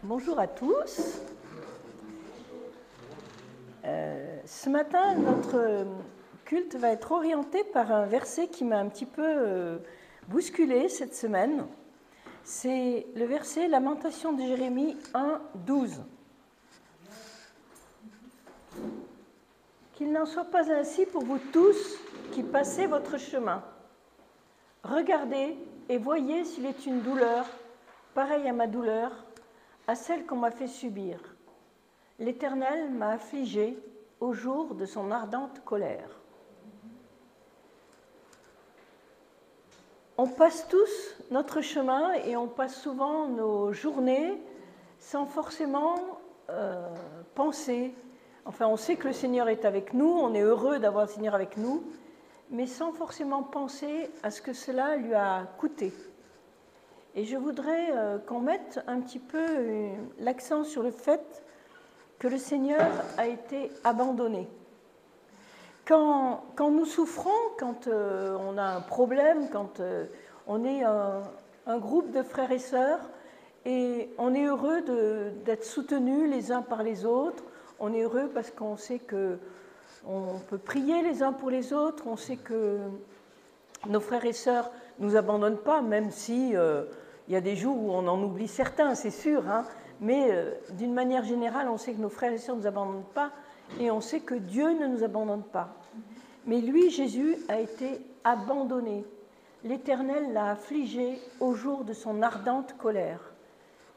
Bonjour à tous. Ce matin, notre culte va être orienté par un verset qui m'a un petit peu bousculé cette semaine. C'est le verset Lamentation de Jérémie 1, 12. Qu'il n'en soit pas ainsi pour vous tous qui passez votre chemin. Regardez et voyez s'il est une douleur, pareille à ma douleur, à celle qu'on m'a fait subir. L'Éternel m'a affligé au jour de son ardente colère. On passe tous notre chemin et on passe souvent nos journées sans forcément penser. Enfin, on sait que le Seigneur est avec nous, on est heureux d'avoir le Seigneur avec nous, mais sans forcément penser à ce que cela lui a coûté. Et je voudrais qu'on mette un petit peu l'accent sur le fait que le Seigneur a été abandonné. Quand nous souffrons, quand on a un problème, quand on est un groupe de frères et sœurs, et on est heureux d'être soutenus les uns par les autres, on est heureux parce qu'on sait qu'on peut prier les uns pour les autres, on sait que nos frères et sœurs ne nous abandonnent pas, même si il y a des jours où on en oublie certains, c'est sûr, hein, mais d'une manière générale, on sait que nos frères et sœurs ne nous abandonnent pas et on sait que Dieu ne nous abandonne pas. Mais lui, Jésus, a été abandonné. L'Éternel l'a affligé au jour de son ardente colère.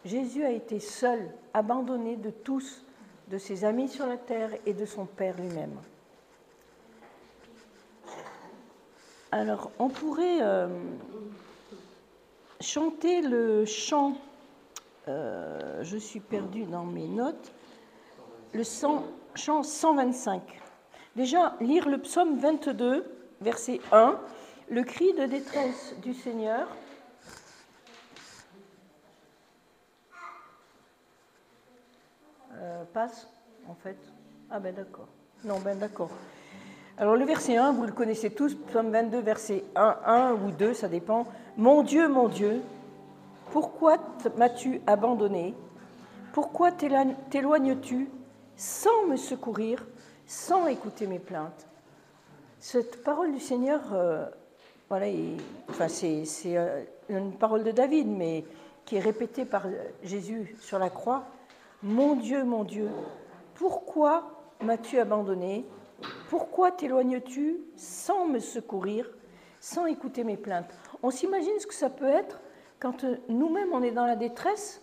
Jésus a été seul, abandonné de tous, de ses amis sur la terre et de son Père lui-même. Alors, on pourrait chanter le chant, je suis perdue dans mes notes, le chant 125. Déjà, lire le psaume 22, verset 1, le cri de détresse du Seigneur. Passe, en fait. Ah ben d'accord. Non, ben d'accord. Alors le verset 1, vous le connaissez tous, psaume 22, verset 1 ou 2, ça dépend. Mon Dieu, pourquoi m'as-tu abandonné? Pourquoi t'éloignes-tu sans me secourir, sans écouter mes plaintes? Cette parole du Seigneur, voilà, c'est une parole de David, mais qui est répétée par Jésus sur la croix. Mon Dieu, pourquoi m'as-tu abandonné? Pourquoi t'éloignes-tu sans me secourir, sans écouter mes plaintes? On s'imagine ce que ça peut être quand nous-mêmes on est dans la détresse,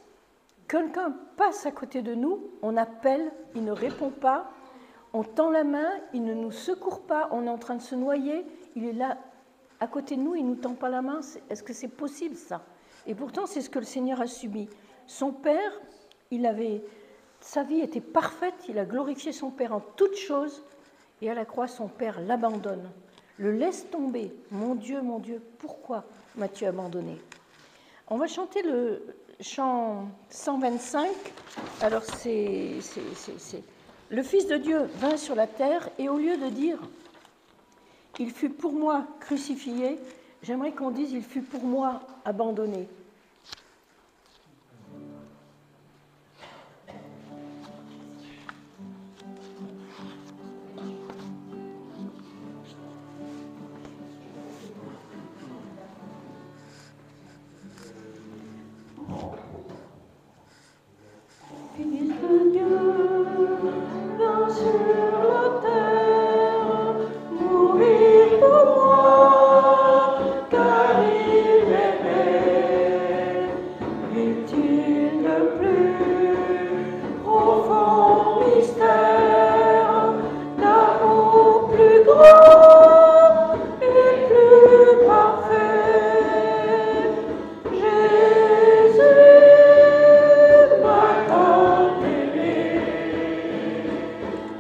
quelqu'un passe à côté de nous, on appelle, il ne répond pas, on tend la main, il ne nous secourt pas, on est en train de se noyer, il est là à côté de nous, il ne nous tend pas la main. Est-ce que c'est possible ça? Et pourtant c'est ce que le Seigneur a subi. Son Père, sa vie était parfaite, il a glorifié son Père en toutes choses, et à la croix, son Père l'abandonne, le laisse tomber. Mon Dieu, pourquoi m'as-tu abandonné? On va chanter le chant 125. Alors, c'est le Fils de Dieu vint sur la terre, et au lieu de dire « Il fut pour moi crucifié », j'aimerais qu'on dise « Il fut pour moi abandonné ».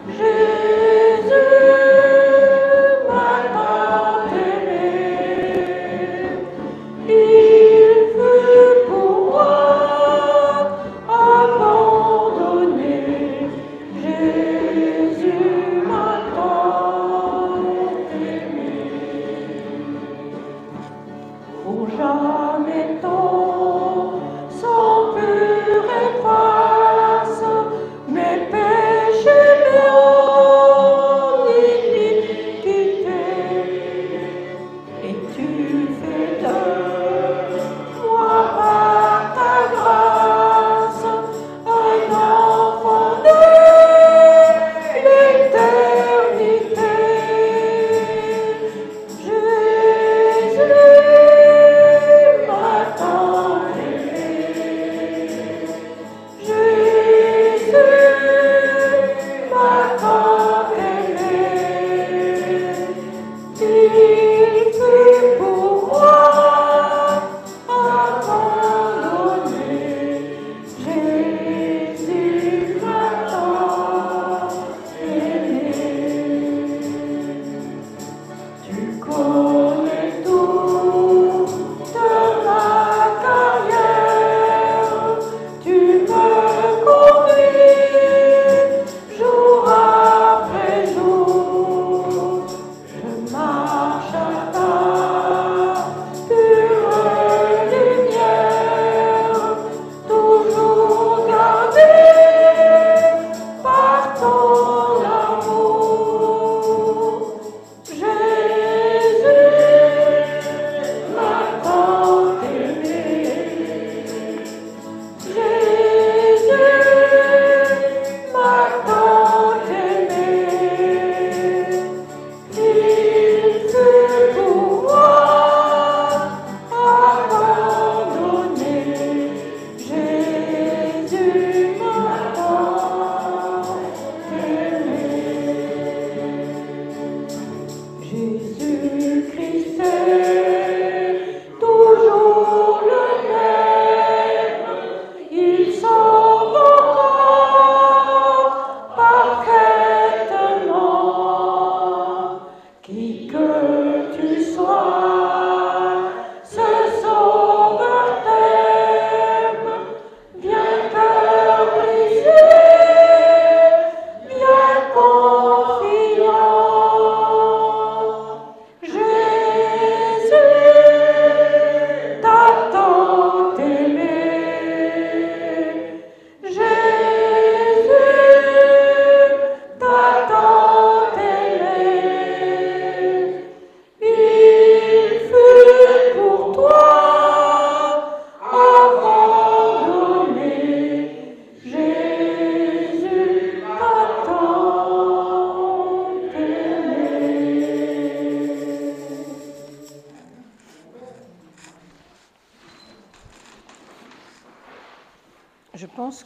Je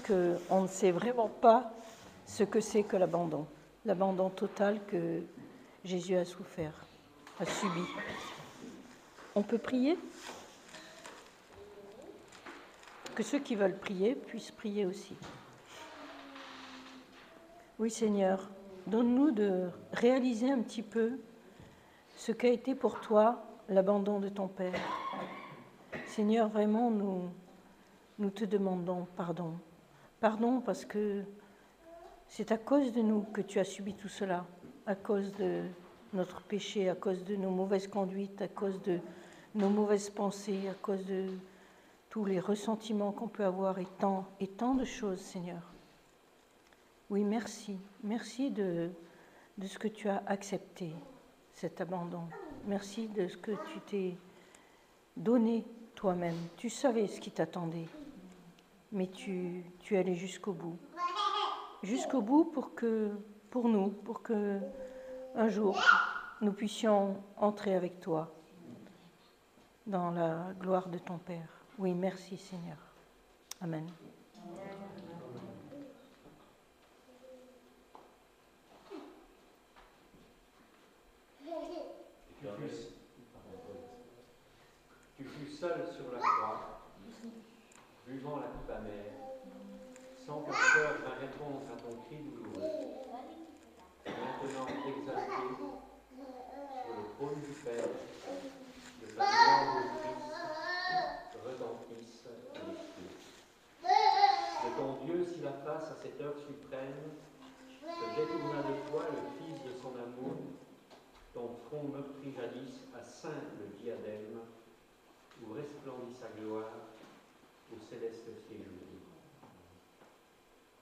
qu'on ne sait vraiment pas ce que c'est que l'abandon total que Jésus a souffert, a subi. On peut prier ? Que ceux qui veulent prier puissent prier aussi. Oui, Seigneur, donne-nous de réaliser un petit peu ce qu'a été pour toi l'abandon de ton Père. Seigneur, vraiment, nous te demandons pardon. Pardon parce que c'est à cause de nous que tu as subi tout cela, à cause de notre péché, à cause de nos mauvaises conduites, à cause de nos mauvaises pensées, à cause de tous les ressentiments qu'on peut avoir et tant de choses, Seigneur. Oui, merci. Merci de ce que tu as accepté, cet abandon. Merci de ce que tu t'es donné toi-même. Tu savais ce qui t'attendait, mais tu es allé jusqu'au bout. Jusqu'au bout pour que un jour, nous puissions entrer avec toi dans la gloire de ton Père. Oui, merci Seigneur. Amen. Tu fus seul sur la croix, buvant la coupe amère, sans qu'un cœur vint répondre à ton cri douloureux. Maintenant exalté sur le trône du Père, de ta gloire au Christ retentissent les cieux. De ton Dieu, s'il a face à cette heure suprême, se détourna de toi le Fils de son amour, ton front meurtri jadis à simple diadème, où resplendit sa gloire au céleste séjour.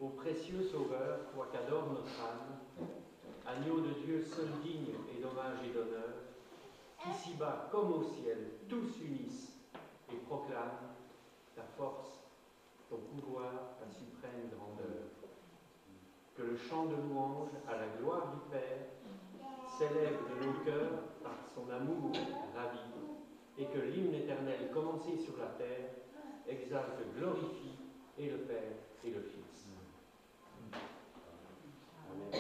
Ô précieux Sauveur, toi qu'adore notre âme, agneau de Dieu seul digne et d'hommage et d'honneur, qu'ici-bas comme au ciel, tous s'unissent et proclament ta force, ton pouvoir, ta suprême grandeur. Que le chant de louange à la gloire du Père s'élève de nos cœurs par son amour ravi, et que l'hymne éternel commencé sur la terre exalte, glorifie et le Père et le Fils. Amen.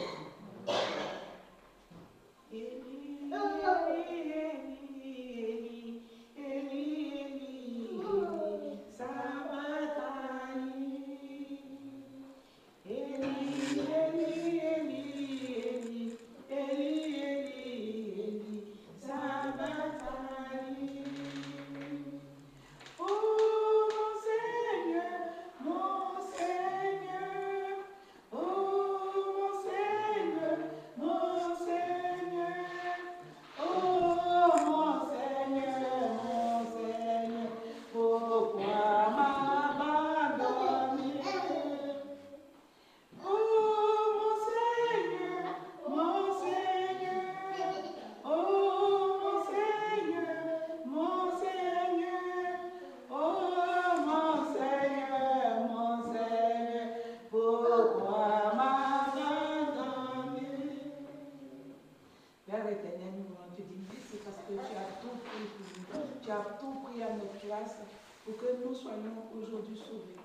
Pour que nous soyons aujourd'hui sauvés.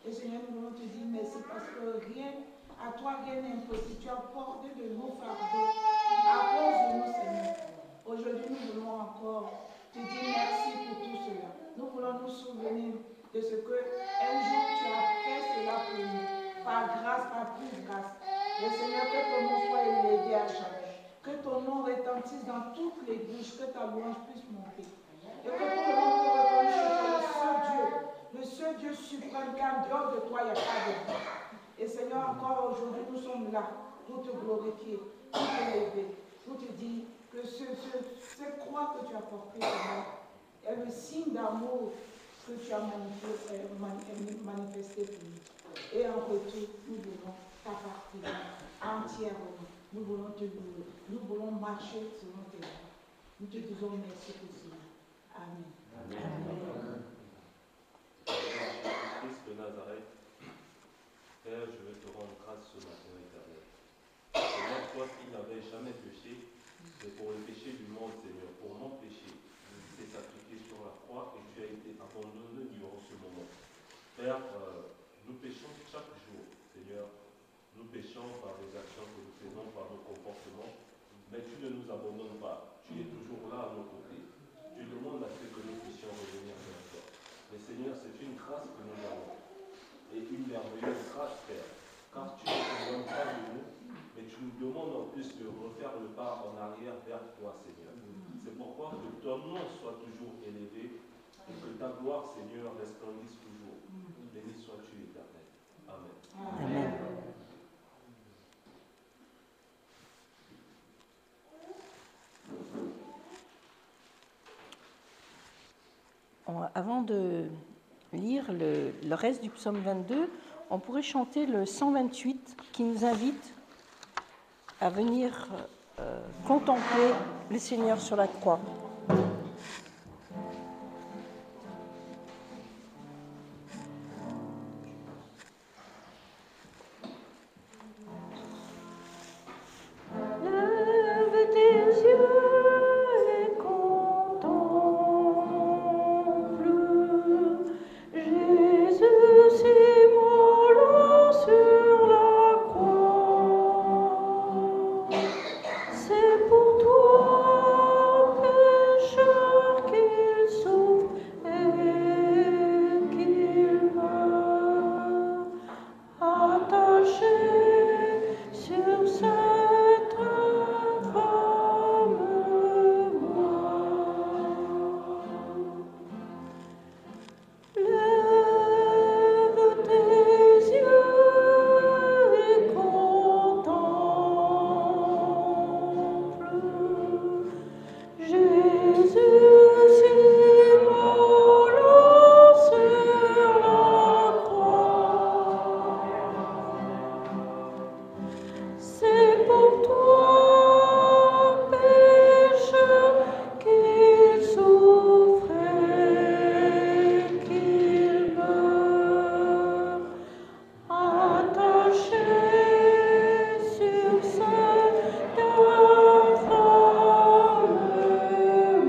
Et Seigneur, nous voulons te dire merci parce que à toi rien n'est impossible. Tu as porté de nos fardeaux à cause de nous, Seigneur. Aujourd'hui, nous voulons encore te dire merci pour tout cela. Nous voulons nous souvenir de ce que un jour tu as fait cela pour nous, par grâce, par pure grâce. Et Seigneur, que ton nom soit élevé à jamais. Que ton nom retentisse dans toutes les bouches, que ta louange puisse monter. Et que tout le monde peut reconnaître le seul Dieu suprême, car en dehors de toi, il n'y a pas de Dieu. Et Seigneur, encore aujourd'hui, nous sommes là pour te glorifier, pour t'élever, pour te dire que cette croix que tu as portée, Seigneur, est le signe d'amour que tu as manifesté pour nous. Et en retour, nous voulons t'appartenir entièrement. Nous voulons te louer. Nous voulons marcher selon tes voies. Nous te disons merci pour cela. Amen. Amen. Christ de Nazareth, Père, je veux te rendre grâce ce matin éternel. Seigneur, toi qui n'avais jamais péché, c'est pour le péché du monde, Seigneur, pour mon péché. Tu t'es sacrifié sur la croix et tu as été abandonné durant ce moment. Père, Nous péchons chaque jour, Seigneur. Nous péchons par les actions que nous faisons, par nos comportements, mais tu ne nous abandonnes pas. Tu es toujours là à nos côtés. Tu demandes à ce que nous puissions revenir vers toi. Mais Seigneur, c'est une grâce que nous avons. Et une merveilleuse grâce, Père. Car tu ne te donnes pas de nous, mais tu nous demandes en plus de refaire le pas en arrière vers toi, Seigneur. C'est pourquoi que ton nom soit toujours élevé et que ta gloire, Seigneur, resplendisse toujours. Béni sois-tu, Éternel. Amen. Amen. Avant de lire le reste du psaume 22, on pourrait chanter le 128 qui nous invite à venir contempler le Seigneur sur la croix. Lève tes yeux et contemple Jésus s'immolant sur la croix. C'est pour toi, pécheur, qu'il souffre et qu'il meurt, attaché sur cette infâme croix. Lève tes yeux et contemple Jésus s'immolant sur la croix. C'est pour toi, pécheur, qu'il souffre et qu'il meurt, attaché sur cette infâme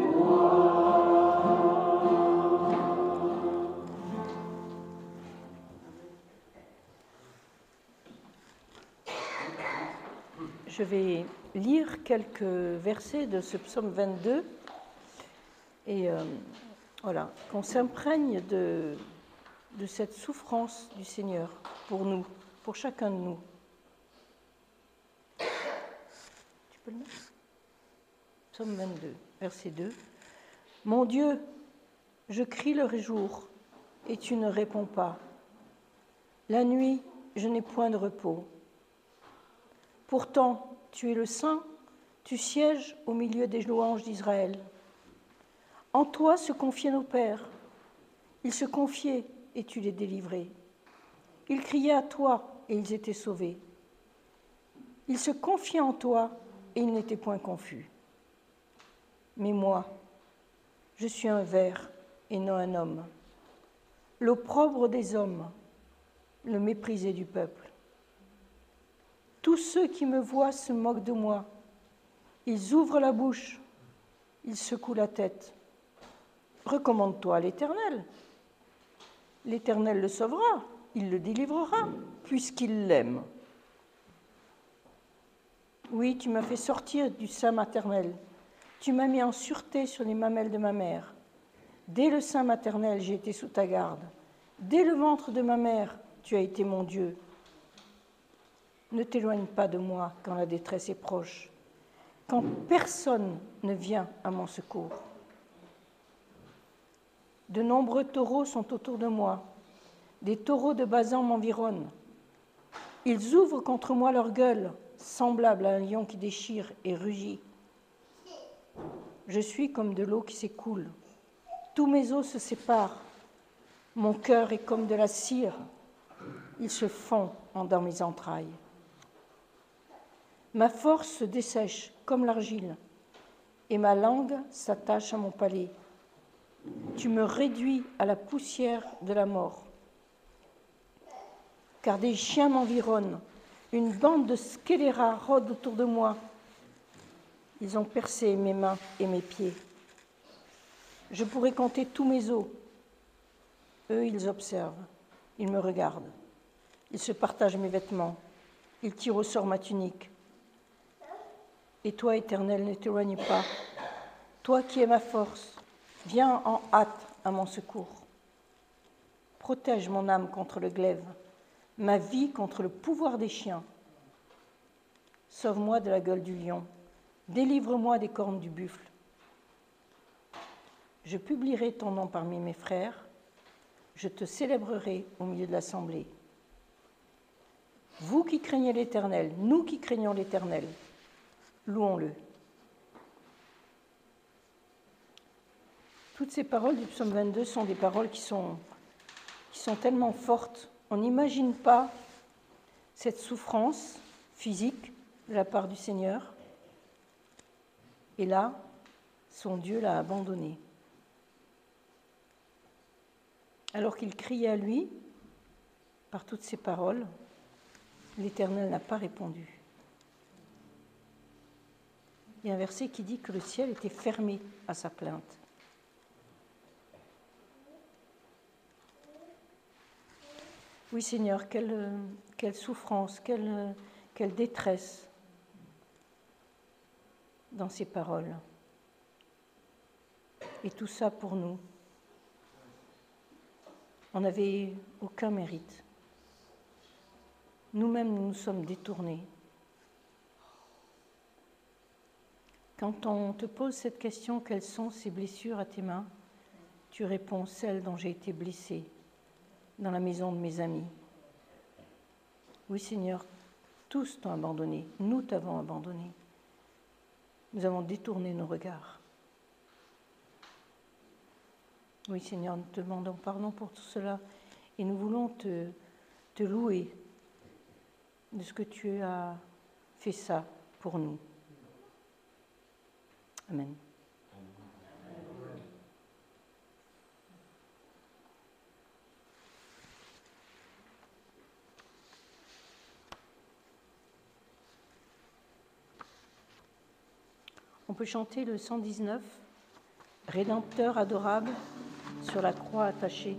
croix. Je vais lire quelques versets de ce psaume 22 et voilà, qu'on s'imprègne de cette souffrance du Seigneur pour nous, pour chacun de nous. Tu peux le mettre ? Psaume 22, verset 2. Mon Dieu, je crie le jour et tu ne réponds pas. La nuit, je n'ai point de repos. Pourtant, tu es le Saint, tu sièges au milieu des louanges d'Israël. En toi se confiaient nos pères. Ils se confiaient et tu les délivrais. Ils criaient à toi et ils étaient sauvés. Ils se confiaient en toi et ils n'étaient point confus. Mais moi, je suis un ver et non un homme, l'opprobre des hommes, le méprisé du peuple. Tous ceux qui me voient se moquent de moi. Ils ouvrent la bouche, ils secouent la tête. Recommande-toi à l'Éternel. L'Éternel le sauvera, il le délivrera, puisqu'il l'aime. Oui, tu m'as fait sortir du sein maternel. Tu m'as mis en sûreté sur les mamelles de ma mère. Dès le sein maternel, j'ai été sous ta garde. Dès le ventre de ma mère, tu as été mon Dieu. Ne t'éloigne pas de moi quand la détresse est proche, quand personne ne vient à mon secours. De nombreux taureaux sont autour de moi, des taureaux de Basan m'environnent. Ils ouvrent contre moi leur gueule, semblable à un lion qui déchire et rugit. Je suis comme de l'eau qui s'écoule. Tous mes os se séparent. Mon cœur est comme de la cire. Il se fond dans mes entrailles. Ma force se dessèche comme l'argile, et ma langue s'attache à mon palais. Tu me réduis à la poussière de la mort. Car des chiens m'environnent, une bande de scélérats rôde autour de moi. Ils ont percé mes mains et mes pieds. Je pourrais compter tous mes os. Eux, ils observent, ils me regardent. Il se partage mes vêtements. Il tire au sort ma tunique. Et toi, Éternel, ne t'éloigne pas. Toi qui es ma force, viens en hâte à mon secours. Protège mon âme contre le glaive, ma vie contre le pouvoir des chiens. Sauve-moi de la gueule du lion, délivre-moi des cornes du buffle. Je publierai ton nom parmi mes frères, je te célébrerai au milieu de l'assemblée. Vous qui craignez l'Éternel, nous qui craignons l'Éternel, louons-le. Toutes ces paroles du psaume 22 sont des paroles qui sont tellement fortes. On n'imagine pas cette souffrance physique de la part du Seigneur. Et là, son Dieu l'a abandonné. Alors qu'il criait à lui, par toutes ces paroles, l'Éternel n'a pas répondu. Il y a un verset qui dit que le ciel était fermé à sa plainte. Oui, Seigneur, quelle souffrance, quelle détresse dans ces paroles. Et tout ça pour nous. On n'avait aucun mérite. Nous-mêmes, nous nous sommes détournés. Quand on te pose cette question, quelles sont ces blessures à tes mains, tu réponds, celles dont j'ai été blessée dans la maison de mes amis. Oui, Seigneur, tous t'ont abandonné, nous t'avons abandonné. Nous avons détourné nos regards. Oui, Seigneur, nous te demandons pardon pour tout cela et nous voulons te louer de ce que tu as fait ça pour nous. Amen. On peut chanter le 119, Rédempteur adorable, sur la croix attachée.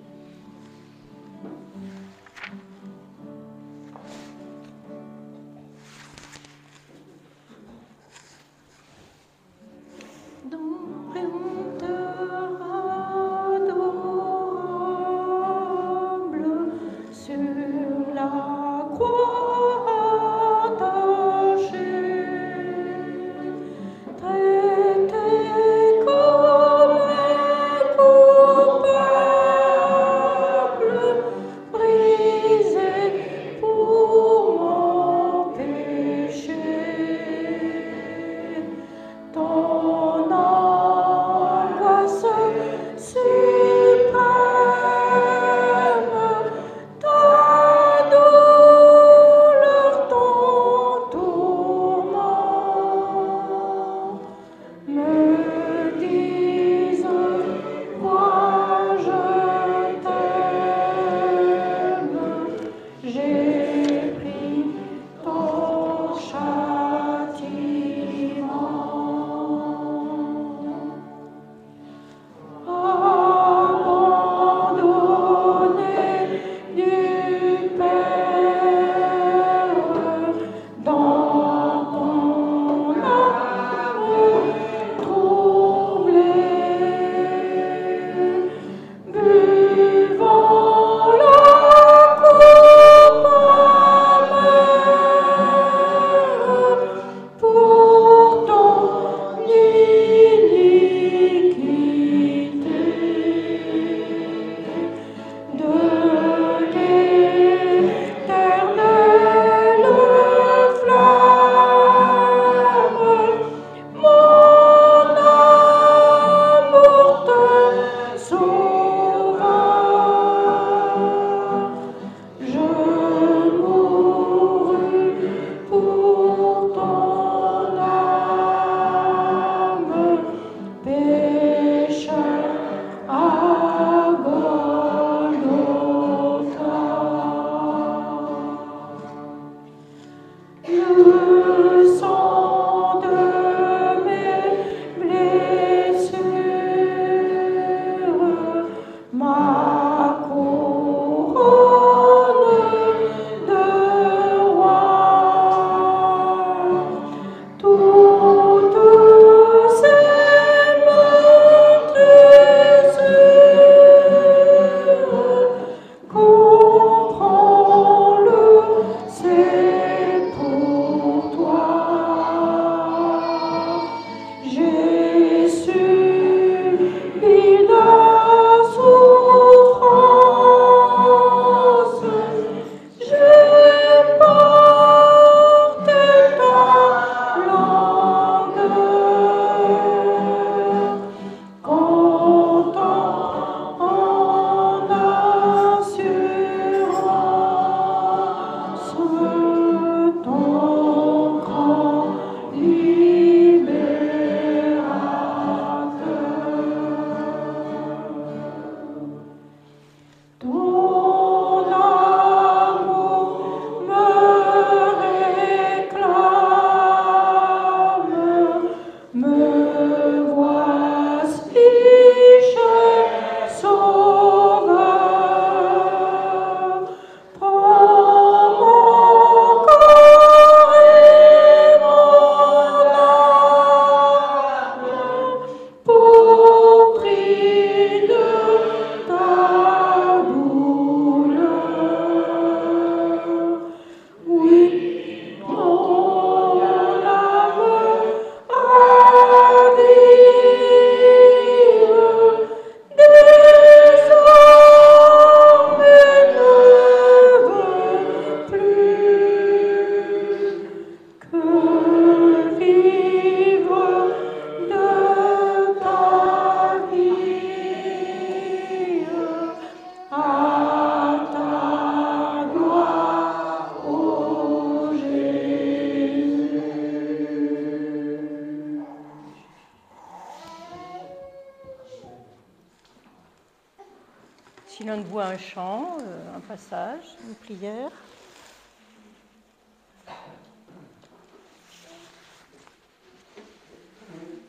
chacun de vous a un chant, un passage, une prière.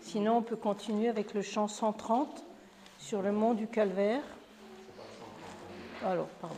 Sinon, on peut continuer avec le chant 130 sur le mont du Calvaire. Alors, pardon.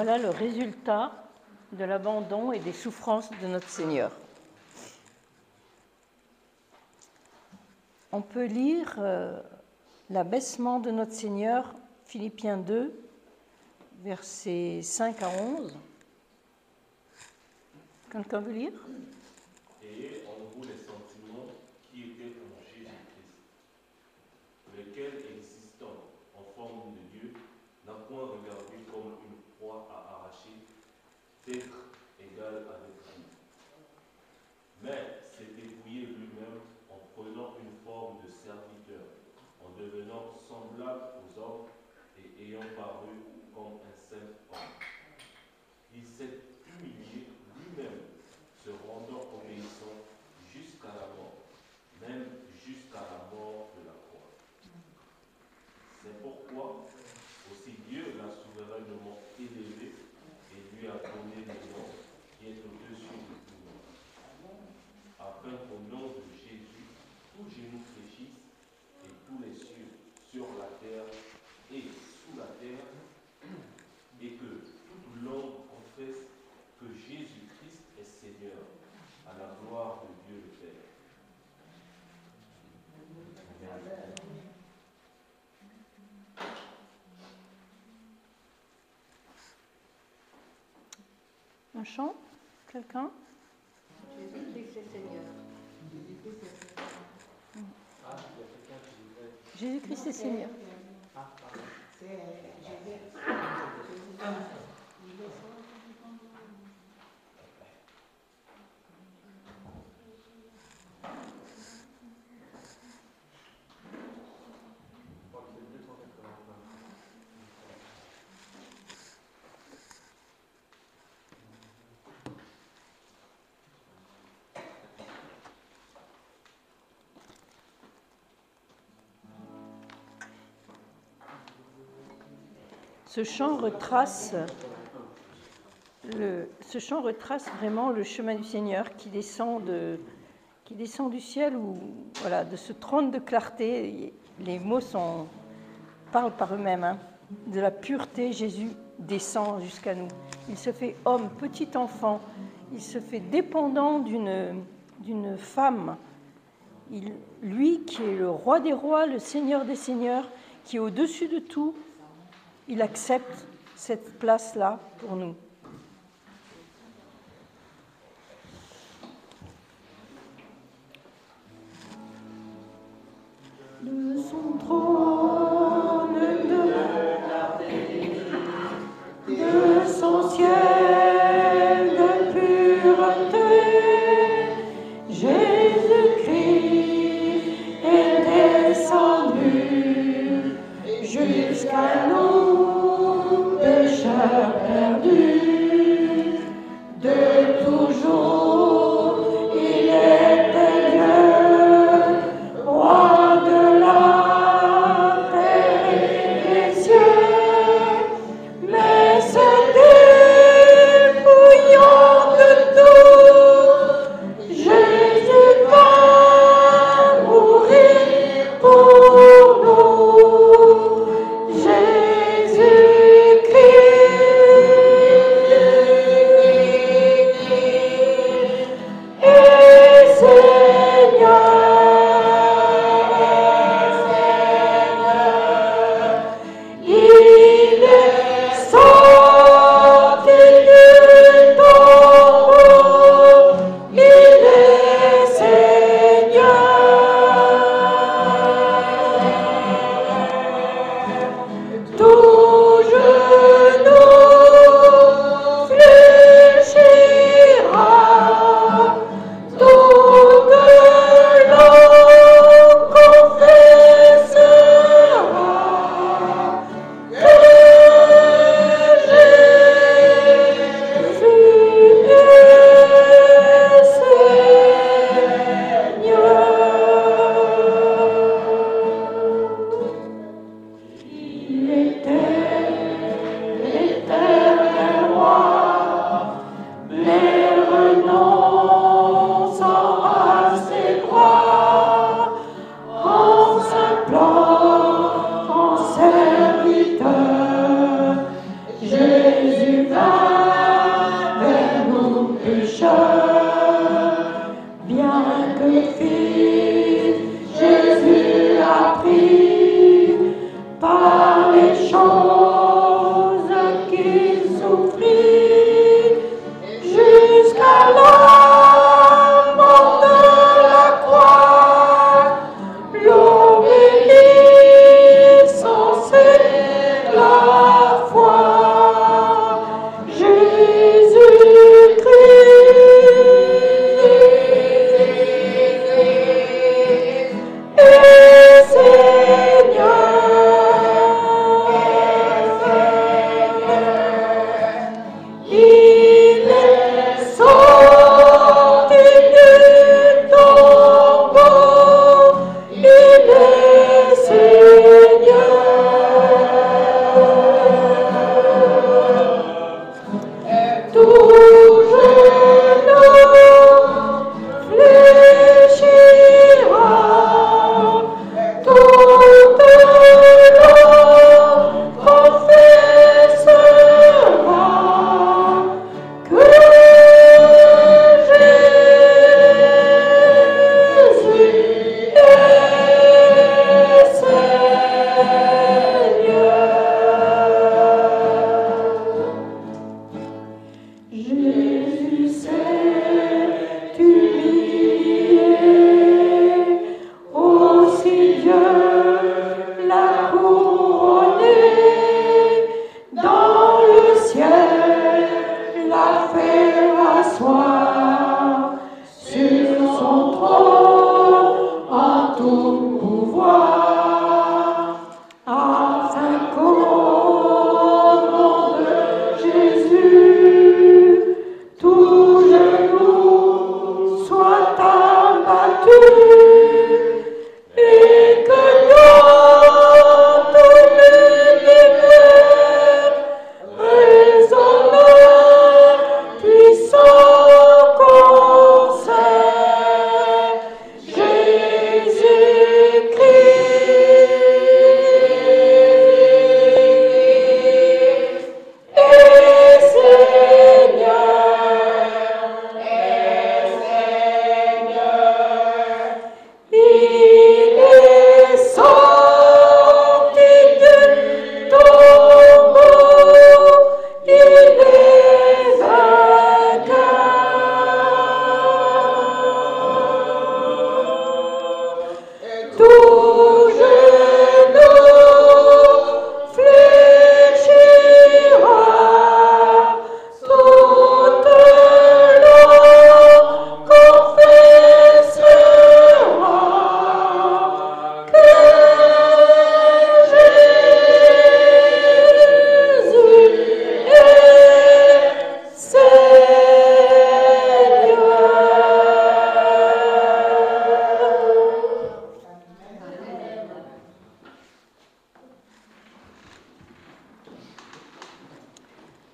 voilà le résultat de l'abandon et des souffrances de notre Seigneur. On peut lire l'abaissement de notre Seigneur, Philippiens 2, versets 5 à 11. Quelqu'un veut lire? Ayez en vous les sentiments qui étaient en Jésus-Christ, lequel, existant en forme de Dieu, n'a point regardé comme une proie à arracher, d'être égal avec vous. Mais s'est dépouillé lui-même en prenant une forme de serviteur, en devenant semblable aux hommes et ayant paru comme un simple homme. Il s'est humilié lui-même, se rendant obéissant jusqu'à la mort, même jusqu'à la mort de la croix. C'est pourquoi aussi Dieu l'a souverainement élevé et lui a donné le nom qui est au-dessus de tout nom, afin qu'au nom de Jésus, tout genou fléchisse et tous les cieux, sur la terre et sous la terre, et que toute langue confesse que Jésus-Christ est Seigneur, à la gloire de Dieu le Père. Un chant? Quelqu'un? Jésus-Christ est Seigneur. Ah, il y a quelqu'un qui voudrait. Jésus-Christ est Seigneur. Ah, pardon. Je crois que c'est 280. Ce chant retrace vraiment le chemin du Seigneur qui descend du ciel, où, voilà, de ce trône de clarté, les mots parlent par eux-mêmes, hein. De la pureté, Jésus descend jusqu'à nous. Il se fait homme, petit enfant, il se fait dépendant d'une femme. Lui qui est le roi des rois, le Seigneur des seigneurs, qui est au-dessus de tout, il accepte cette place-là pour nous. De son trône de son ciel de pureté, Jésus-Christ est descendu jusqu'à nous, pécheurs perdus.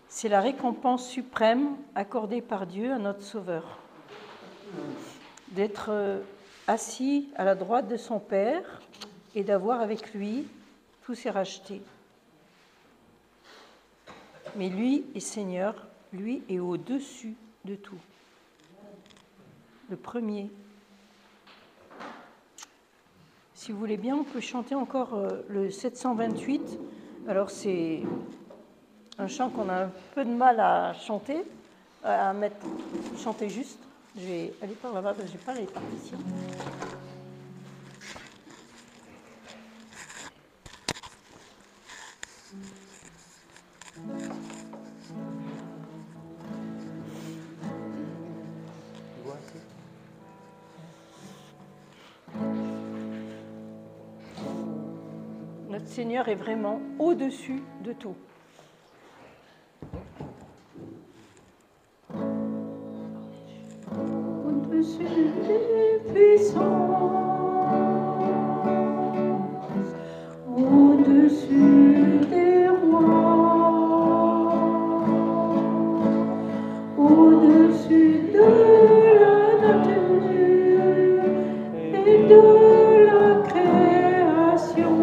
C'est la récompense suprême accordée par Dieu à notre Sauveur, d'être assis à la droite de son Père et d'avoir avec lui tous ses rachetés. Mais lui est Seigneur, lui est au-dessus de tout. Le premier. Si vous voulez bien, on peut chanter encore le 728. Alors c'est un chant qu'on a un peu de mal à chanter, chanter juste. Je vais aller par là-bas parce que je n'ai pas les partitions. Notre Seigneur est vraiment au-dessus de tout. Au-dessus des puissances, au-dessus des rois, au-dessus de la nature et de la création.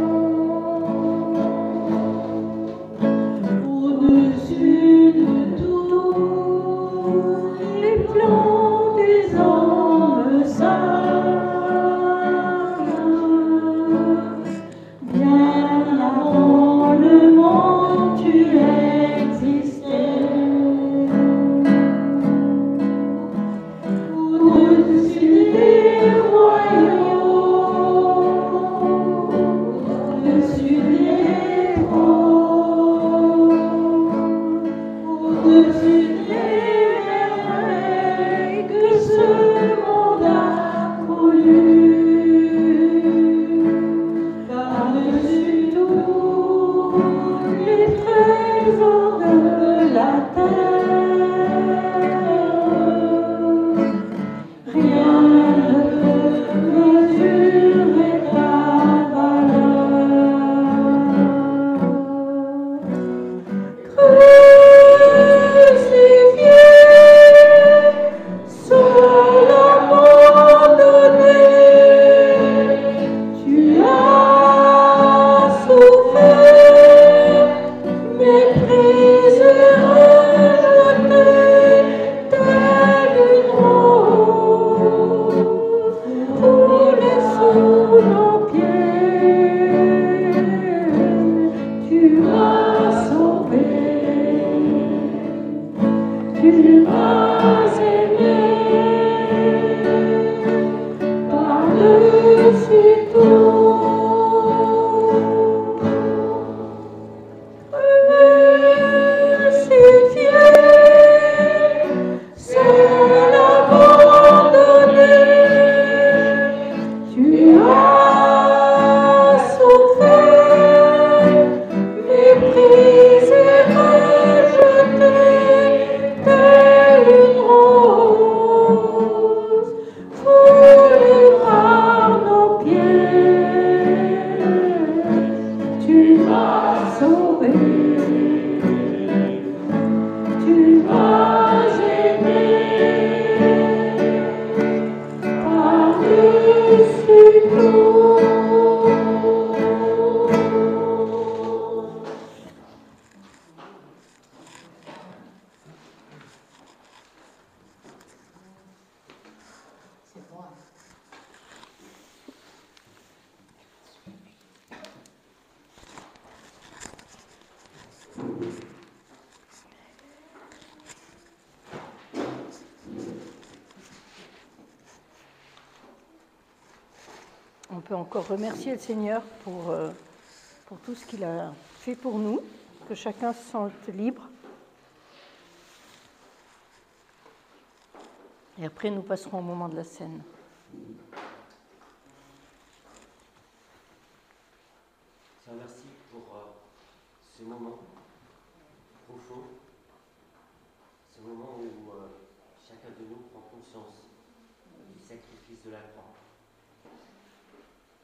On peut encore remercier le Seigneur pour tout ce qu'il a fait pour nous, que chacun se sente libre. Et après, nous passerons au moment de la scène. Seigneur, merci pour ce moment profond, ce moment où chacun de nous prend conscience du sacrifice de la croix.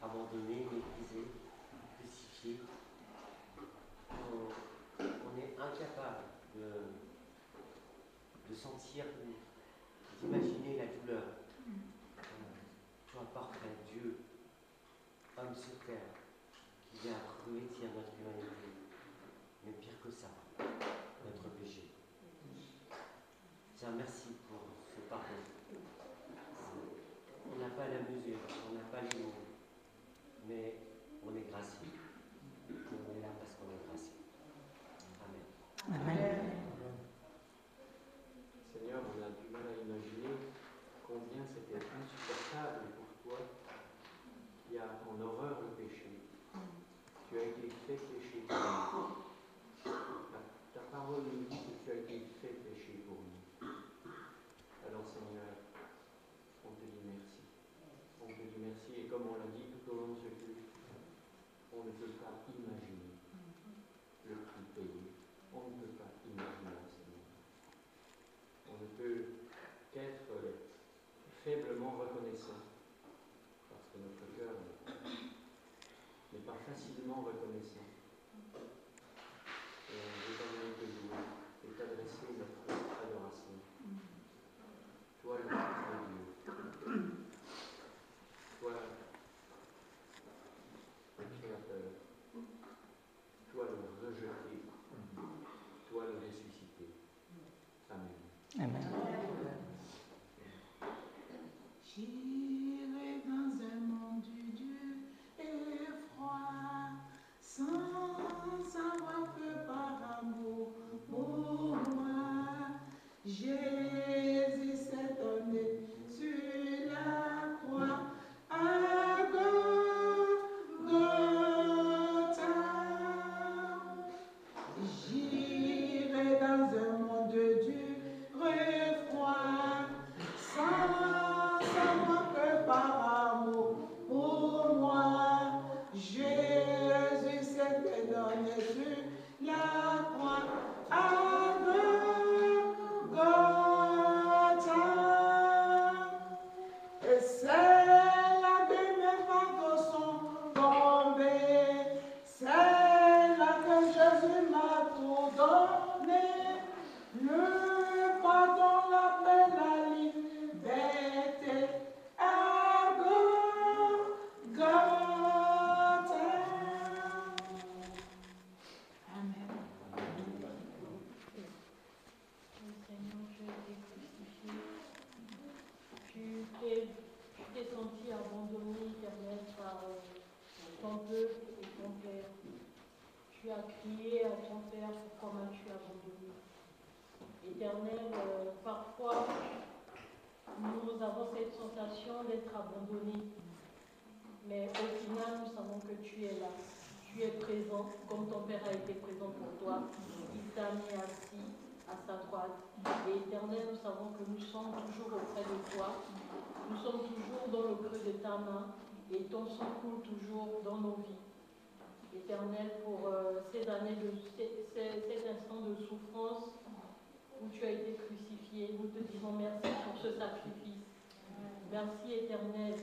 Abandonné, méprisé, crucifié, on est incapable de sentir, d'imaginer la douleur. Toi, parfait, Dieu, homme sur terre, qui vient revêtir notre humanité, mais pire que ça, notre péché. Seigneur, merci pour ce pardon. On n'a pas la mesure, on n'a pas les mots, mais on est gracié. On est là parce qu'on est gracié. Amen. Amen. Seigneur, on a du mal à imaginer combien c'était insupportable pour toi qui a en horreur le péché. Tu as été fait péché pour nous. Ta parole nous dit que tu as été fait péché pour nous. Alors Seigneur, on te dit merci. On te dit merci et comme on l'a dit tout au long de ce culte, on ne peut pas imaginer le prix payé. On ne peut pas imaginer, Seigneur. On ne peut qu'être faiblement reconnaissant, parce que notre cœur n'est pas facilement reconnaissant. Et on veut t'en te louer et t'adresser notre adoration. Toi, le Fils de Dieu, toi, le Créateur, toi, le rejeté, toi, le ressuscité. Amen. Amen. J'irai dans un monde dur et froid, sans savoir que par amour pour moi, Jésus s'est donné sur la croix à Golgotha. J'irai dans un monde dur et froid, sans savoir que par amour pour moi, Jésus s'est donné sur la croix à Golgotha. Et c'est là que mes fardeaux sont tombés, c'est là que Jésus m'a tout donné, le pardon, la paix, la liberté à Golgotha. Amen. Seigneur, je t'ai crucifié. Tu t'es senti abandonné, Éternel, par ton peuple et ton Père. Tu as crié à ton Père, pourquoi m'as-tu abandonné? Éternel, parfois, nous avons cette sensation d'être abandonnés. Mais au final, nous savons que tu es là. Tu es présent, comme ton Père a été présent pour toi. Il t'a mis assis à sa droite. Et Éternel, nous savons que nous sommes toujours auprès de toi. Nous sommes toujours dans le creux de ta main. Et ton sang coule toujours dans nos vies. Éternel, pour ces années, cet instant de souffrance où tu as été crucifié, nous te disons merci pour ce sacrifice. Merci Éternel,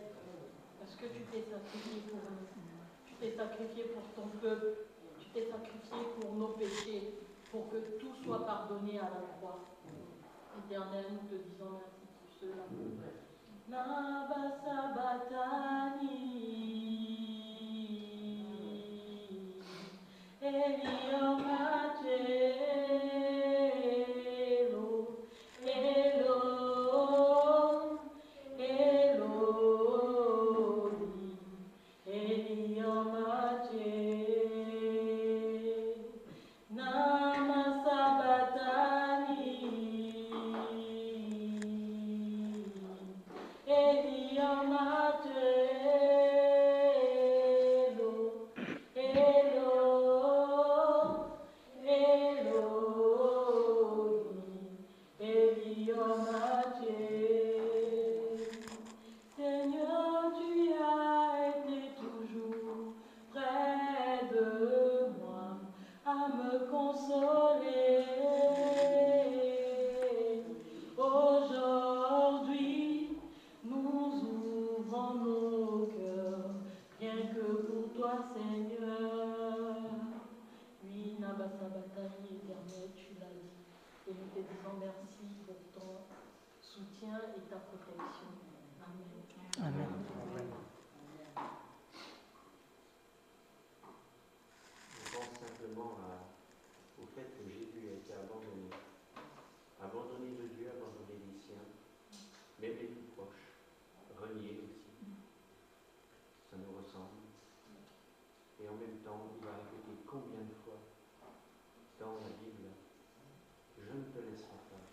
parce que tu t'es sacrifié pour nous. Tu t'es sacrifié pour ton peuple. Tu t'es sacrifié pour nos péchés, pour que tout soit pardonné à la croix. Éternel, nous te disons merci pour cela. Nabasabatani Eliomachelo Elom Eloi Eliomachelo Namasabatani Eliomachelo Elom Eloi Eliomachelo. Seigneur, tu as été toujours près de moi à me consoler. Aujourd'hui, nous ouvrons nos cœurs, rien que pour toi, Seigneur. Oui, Nabasabatani éternel, tu l'as dit. Et nous te disons merci pour ton soutien et ta protection. Amen. Amen. Je pense simplement au fait que Jésus a été abandonné. Abandonné de Dieu, abandonné des siens, même les plus proches, renié aussi. Ça nous ressemble. Et en même temps, il a répété combien de fois dans la Bible, je ne te laisserai pas.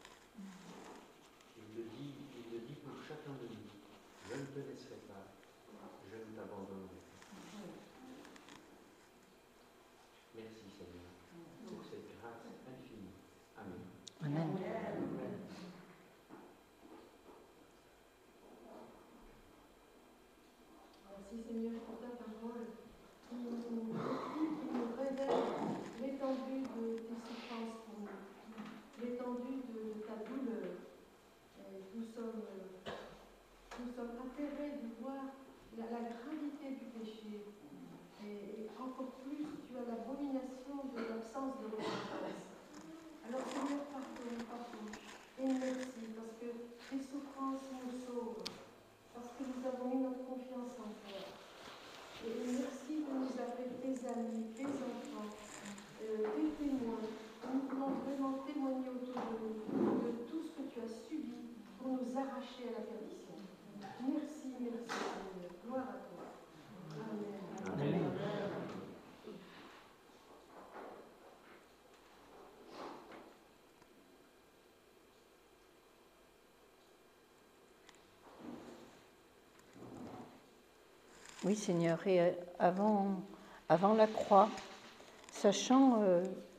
Il le dit pour chacun de nous. Je ne te laisserai pas, je ne t'abandonnerai pas. Merci Seigneur pour cette grâce infinie. Amen. Amen. Merci Seigneur pour ta parole qui nous révèle l'étendue de tes souffrances pour nous, l'étendue de ta douleur. Et nous sommes atterrés de voir la gravité du péché. Et encore plus, tu as l'abomination de l'absence de repentance. Alors Seigneur, pardon. Et merci parce que tes souffrances nous sauvent. Parce que nous avons mis notre confiance en toi. Et merci de nous appeler tes amis, tes enfants, tes témoins. Nous voulons vraiment témoigner autour de nous de tout ce que tu as subi pour nous arracher à la perdition. Merci Seigneur. Gloire à toi. Amen. Amen. Oui, Seigneur, et avant la croix, sachant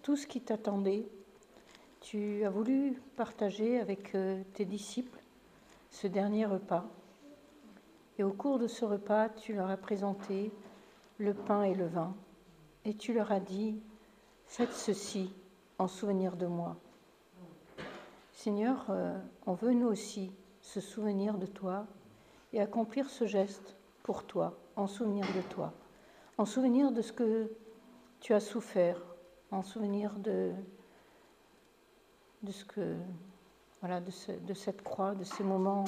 tout ce qui t'attendait, tu as voulu partager avec tes disciples ce dernier repas. Et au cours de ce repas, tu leur as présenté le pain et le vin. Et tu leur as dit, faites ceci en souvenir de moi. Seigneur, on veut nous aussi se souvenir de toi et accomplir ce geste pour toi, en souvenir de toi, en souvenir de ce que tu as souffert, en souvenir de cette croix, de ces moments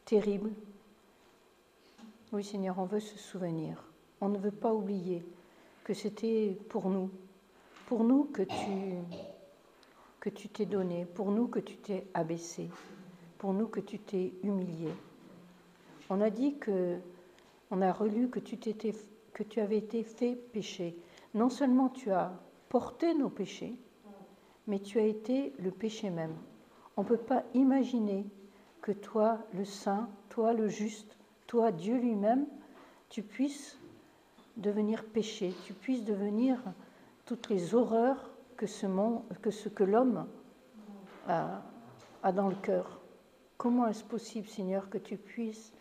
terribles. Oui, Seigneur, on veut se souvenir. On ne veut pas oublier que c'était pour nous que tu t'es donné, pour nous que tu t'es abaissé, pour nous que tu t'es humilié. On a dit on a relu que tu avais été fait péché. Non seulement tu as porté nos péchés, mais tu as été le péché même. On ne peut pas imaginer que toi, le saint, toi, le juste, toi, Dieu lui-même, tu puisses devenir péché, tu puisses devenir toutes les horreurs que ce que l'homme a dans le cœur. Comment est-ce possible, Seigneur, que tu puisses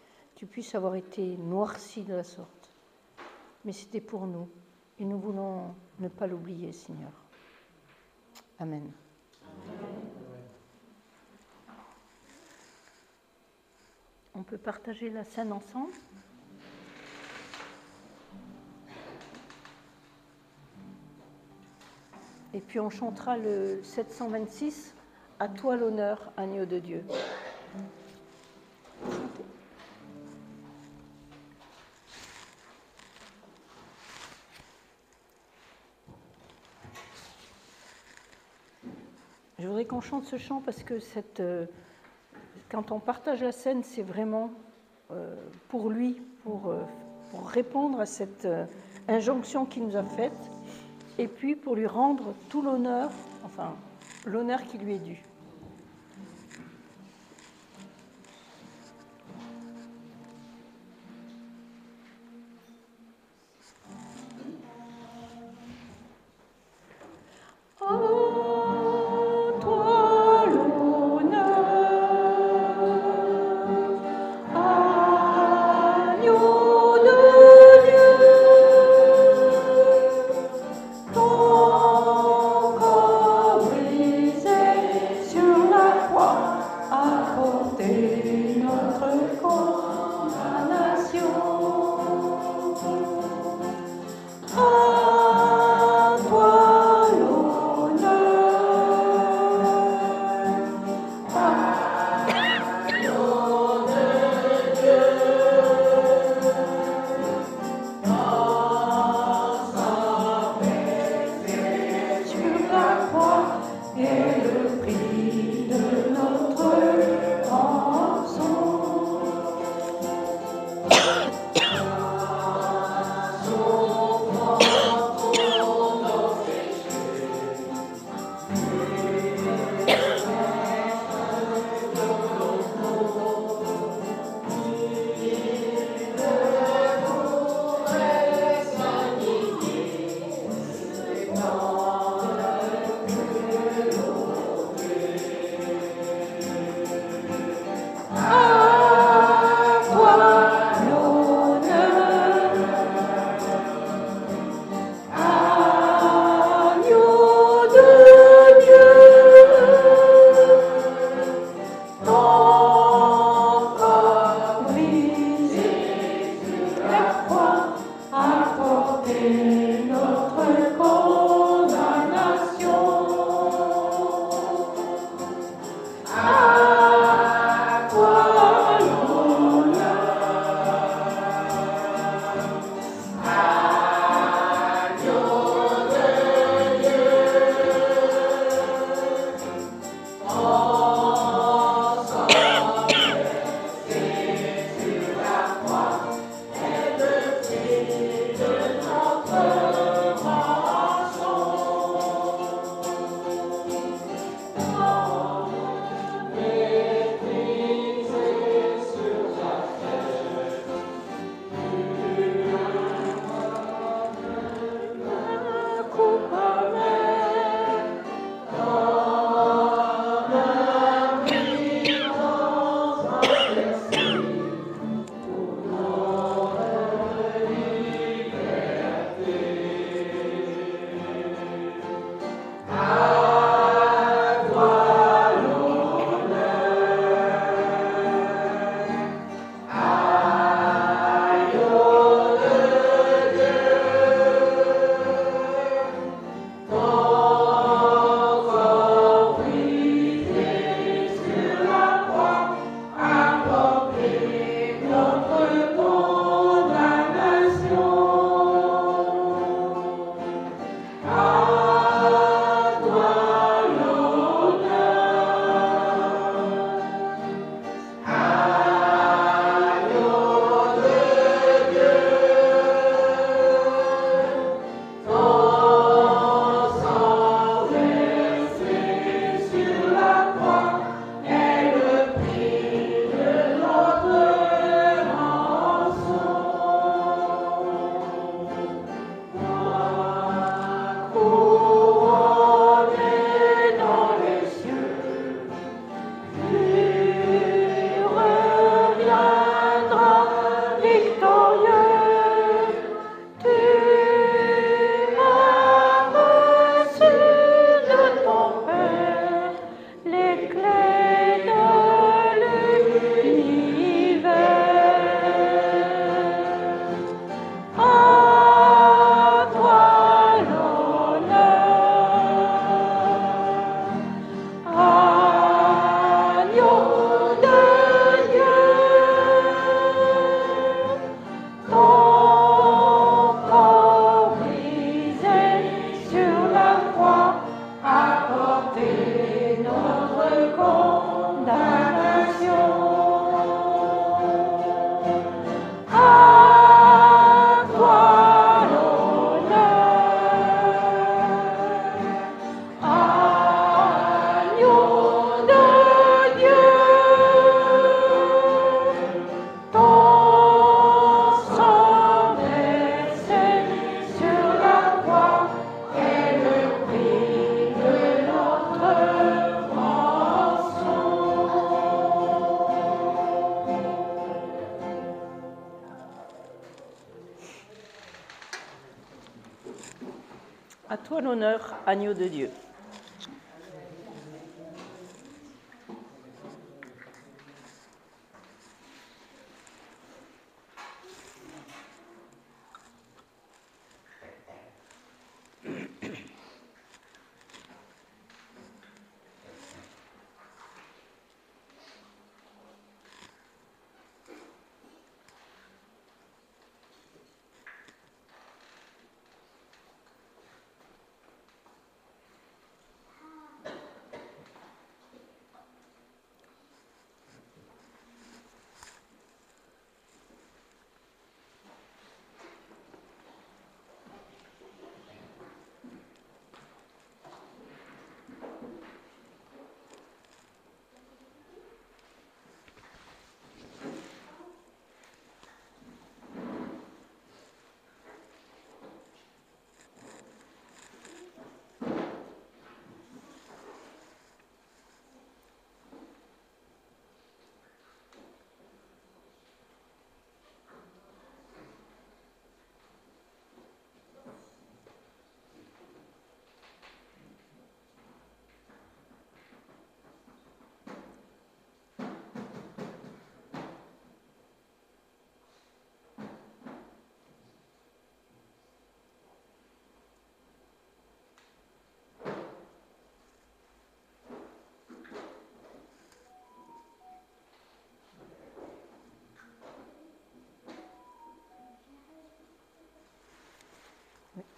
avoir été noirci de la sorte? Mais c'était pour nous, et nous voulons ne pas l'oublier, Seigneur. Amen. On peut partager la scène ensemble. Et puis on chantera le 726, « À toi l'honneur, agneau de Dieu ». Je voudrais qu'on chante ce chant parce que quand on partage la scène, c'est vraiment pour lui, pour répondre à cette injonction qu'il nous a faite, et puis pour lui rendre tout l'honneur, enfin l'honneur qui lui est dû. Ton corps brisé À toi l'honneur, agneau de Dieu.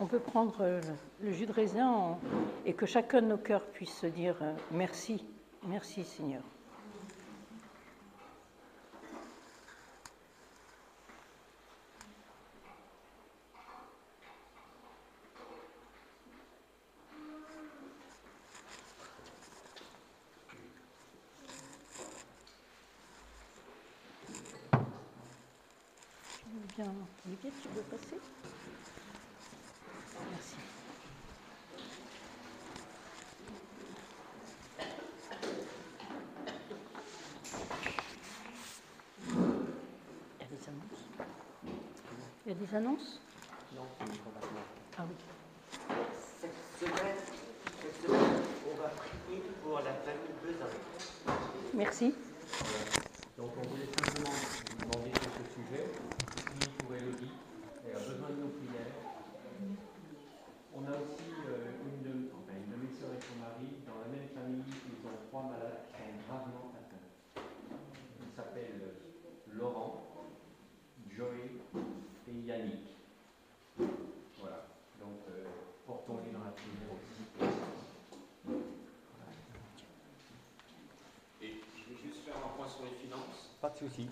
On peut prendre le jus de raisin et que chacun de nos cœurs puisse se dire merci, merci Seigneur. Bien, Olivier, tu veux passer? Merci. Il y a des annonces? Il y a des annonces? Non, complètement. Ah oui. Cette semaine, on va prier pour la famille Bezin. Merci. Donc on voulait simplement vous demander quelques sujets. Prier pour Élodie, elle a besoin de nos prières. On a aussi une de mes sœurs et son mari, dans la même famille, ils ont 3 malades qui sont gravement atteints. Ils s'appellent Laurent, Joey et Yannick. Voilà, donc portons-les dans la prière aussi. Et je vais juste faire un point sur les finances. Pas de soucis.